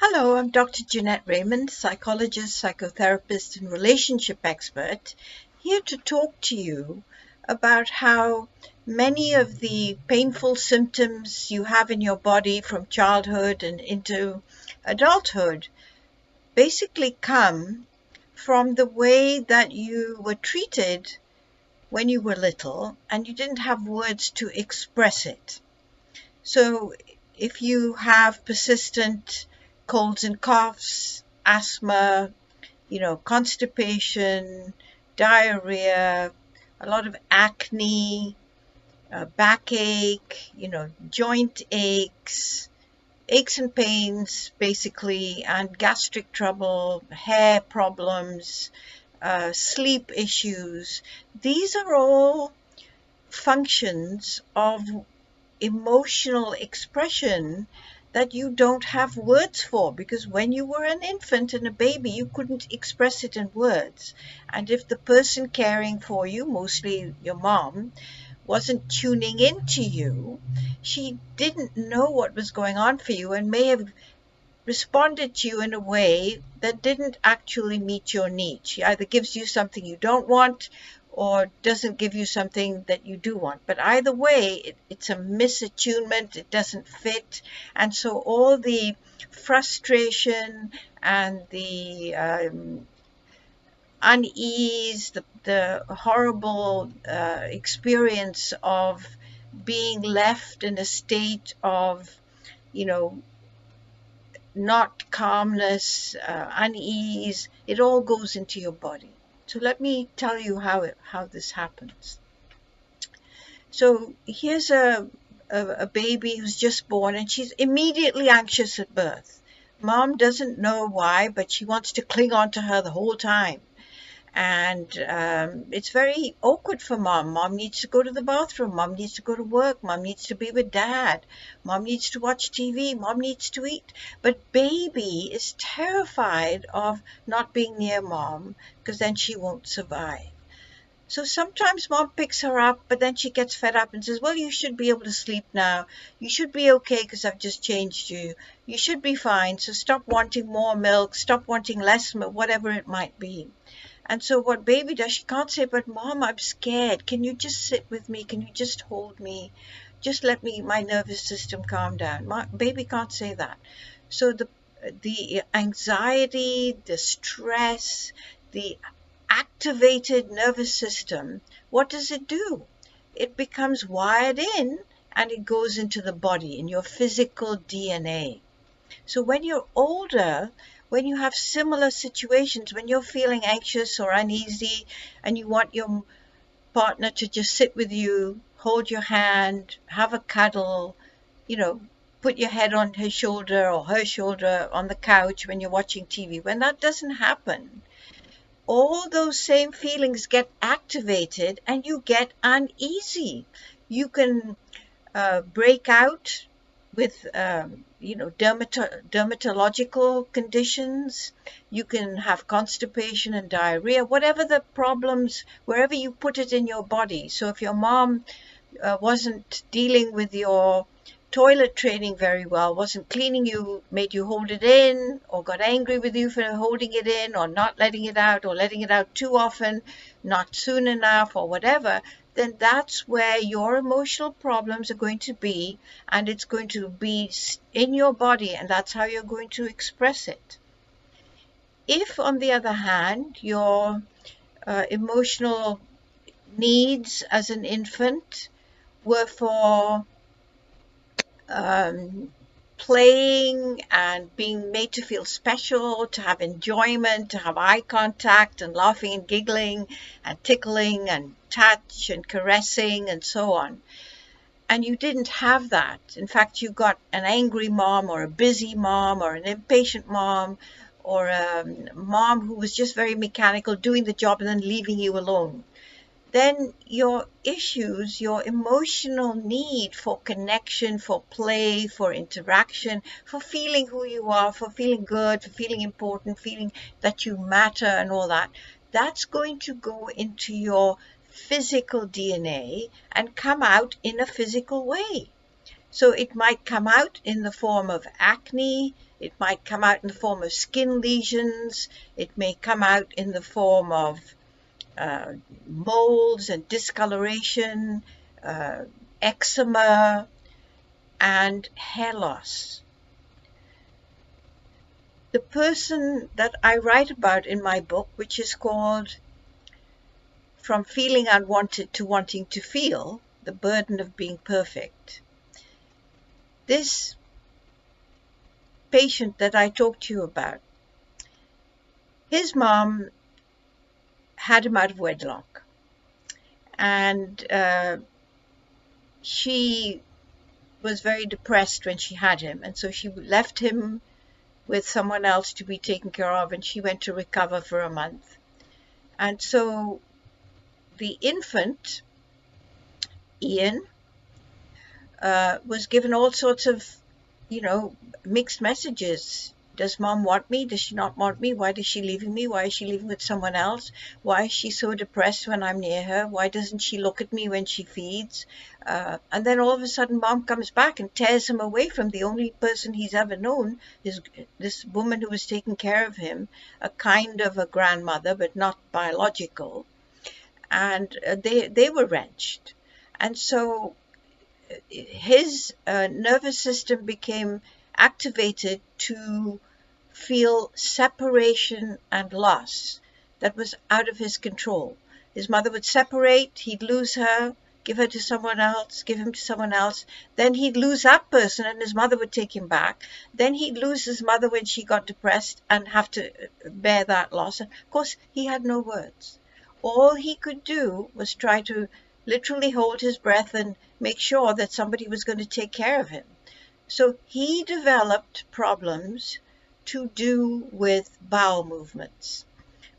Hello, I'm Dr. Jeanette Raymond, psychologist, psychotherapist, and relationship expert, here to talk to you about how many of the painful symptoms you have in your body from childhood and into adulthood basically come from the way that you were treated when you were little and you didn't have words to express it. So if you have persistent colds and coughs, asthma, constipation, diarrhea, a lot of acne, backache, joint aches and pains, basically, and gastric trouble, hair problems, sleep issues. These are all functions of emotional expression that you don't have words for, because when you were an infant and a baby you couldn't express it in words. And if the person caring for you, mostly your mom, wasn't tuning into you, she didn't know what was going on for you and may have responded to you in a way that didn't actually meet your needs. She either gives you something you don't want or doesn't give you something that you do want. But either way, it's a misattunement, it doesn't fit. And so all the frustration and the unease, the horrible experience of being left in a state of, you know, not calmness, unease, it all goes into your body. So let me tell you how this happens. So here's a baby who's just born and she's immediately anxious at birth. Mom doesn't know why, but she wants to cling on to her the whole time. And it's very awkward for mom. Mom needs to go to the bathroom. Mom needs to go to work. Mom needs to be with dad. Mom needs to watch TV. Mom needs to eat. But baby is terrified of not being near mom because then she won't survive. So sometimes mom picks her up, but then she gets fed up and says, well, you should be able to sleep now. You should be okay because I've just changed you. You should be fine. So stop wanting more milk. Stop wanting less milk, whatever it might be. And so what baby does, she can't say, but mom, I'm scared. Can you just sit with me? Can you just hold me? Just let my nervous system calm down. Baby can't say that. So the anxiety, the stress, the activated nervous system, what does it do? It becomes wired in and it goes into the body, in your physical DNA. So when you're older, when you have similar situations, when you're feeling anxious or uneasy and you want your partner to just sit with you, hold your hand, have a cuddle, put your head on his shoulder or her shoulder on the couch when you're watching TV, when that doesn't happen, all those same feelings get activated and you get uneasy. You can break out with dermatological conditions. You can have constipation and diarrhea, whatever the problems, wherever you put it in your body. So if your mom wasn't dealing with your toilet training very well, wasn't cleaning you, made you hold it in, or got angry with you for holding it in or not letting it out, or letting it out too often, not soon enough, or whatever, then that's where your emotional problems are going to be, and it's going to be in your body, and that's how you're going to express it. If, on the other hand, your emotional needs as an infant were for playing and being made to feel special, to have enjoyment, to have eye contact and laughing and giggling and tickling and touch and caressing and so on. And you didn't have that. In fact, you got an angry mom or a busy mom or an impatient mom or a mom who was just very mechanical, doing the job and then leaving you alone. Then your issues, your emotional need for connection, for play, for interaction, for feeling who you are, for feeling good, for feeling important, feeling that you matter and all that, that's going to go into your physical DNA and come out in a physical way. So it might come out in the form of acne, it might come out in the form of skin lesions, it may come out in the form of molds and discoloration, uh, eczema, and hair loss. The person that I write about in my book, which is called From Feeling Unwanted to Wanting to Feel, The Burden of Being Perfect. This patient that I talked to you about, his mom had him out of wedlock, and she was very depressed when she had him, and so she left him with someone else to be taken care of, and she went to recover for a month. And so the infant, Ian, was given all sorts of, mixed messages. Does mom want me? Does she not want me? Why is she leaving me? Why is she leaving with someone else? Why is she so depressed when I'm near her? Why doesn't she look at me when she feeds? And then all of a sudden mom comes back and tears him away from the only person he's ever known, this woman who was taking care of him, a kind of a grandmother, but not biological. And they were wrenched. And so his nervous system became activated to feel separation and loss that was out of his control. His mother would separate, he'd lose her, give her to someone else, give him to someone else. Then he'd lose that person and his mother would take him back. Then he'd lose his mother when she got depressed and have to bear that loss. And of course, he had no words. All he could do was try to literally hold his breath and make sure that somebody was going to take care of him. So he developed problems to do with bowel movements.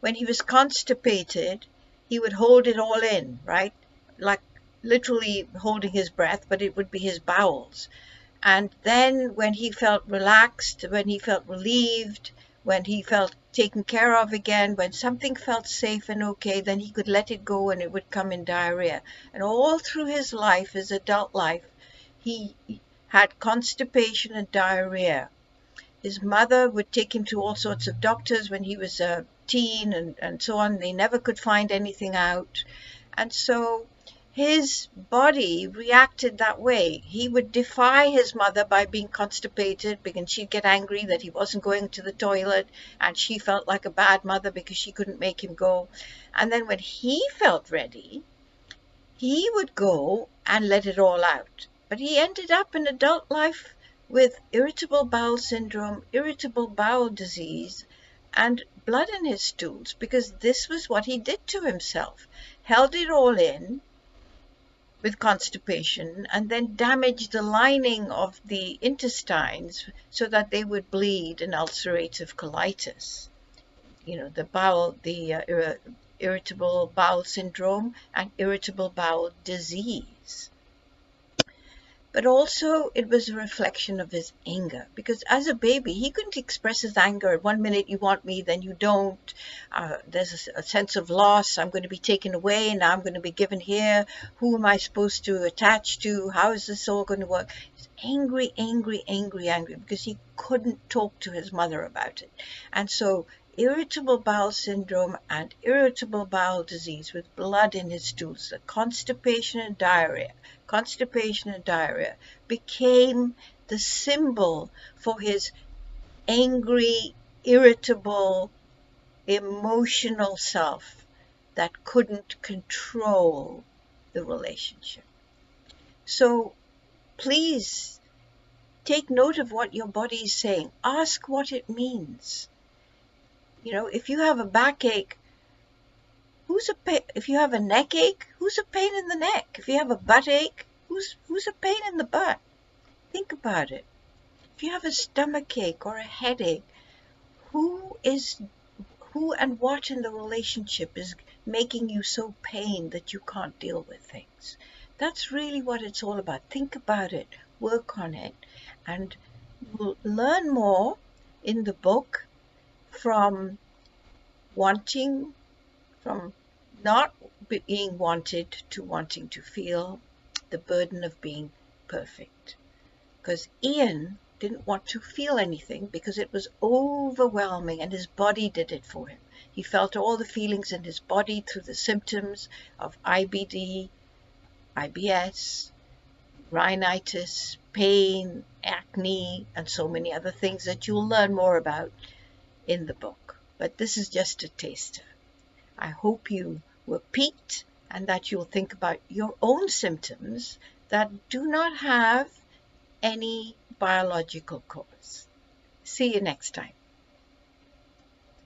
When he was constipated, he would hold it all in, right? Like literally holding his breath, but it would be his bowels. And then when he felt relaxed, when he felt relieved, when he felt taken care of again, when something felt safe and okay, then he could let it go and it would come in diarrhea. And all through his life, his adult life, he had constipation and diarrhea. His mother would take him to all sorts of doctors when he was a teen and so on. They never could find anything out. And so his body reacted that way. He would defy his mother by being constipated, because she'd get angry that he wasn't going to the toilet, and she felt like a bad mother because she couldn't make him go. And then when he felt ready, he would go and let it all out. But he ended up in adult life with irritable bowel syndrome, irritable bowel disease, and blood in his stools, because this was what he did to himself. Held it all in with constipation and then damaged the lining of the intestines so that they would bleed in ulcerative colitis. The irritable bowel syndrome and irritable bowel disease. But also it was a reflection of his anger, because as a baby he couldn't express his anger. One minute you want me, then you don't. There's a sense of loss. I'm going to be taken away, now I'm going to be given here. Who am I supposed to attach to? How is this all going to work? He's angry, because he couldn't talk to his mother about it. And so irritable bowel syndrome and irritable bowel disease with blood in his stools, the constipation and diarrhea became the symbol for his angry, irritable, emotional self that couldn't control the relationship. So please take note of what your body is saying. Ask what it means. If you have a backache, if you have a neck ache, who's a pain in the neck? If you have a butt ache, who's a pain in the butt? Think about it. If you have a stomach ache or a headache, who and what in the relationship is making you so pain that you can't deal with things? That's really what it's all about. Think about it, work on it, and you'll learn more in the book from not being wanted to wanting to feel, the burden of being perfect. because Ian didn't want to feel anything because it was overwhelming, and his body did it for him. He felt all the feelings in his body through the symptoms of IBD, IBS, rhinitis, pain, acne, and so many other things that you'll learn more about in the book. But this is just a taster. I hope you were piqued and that you'll think about your own symptoms that do not have any biological cause. See you next time.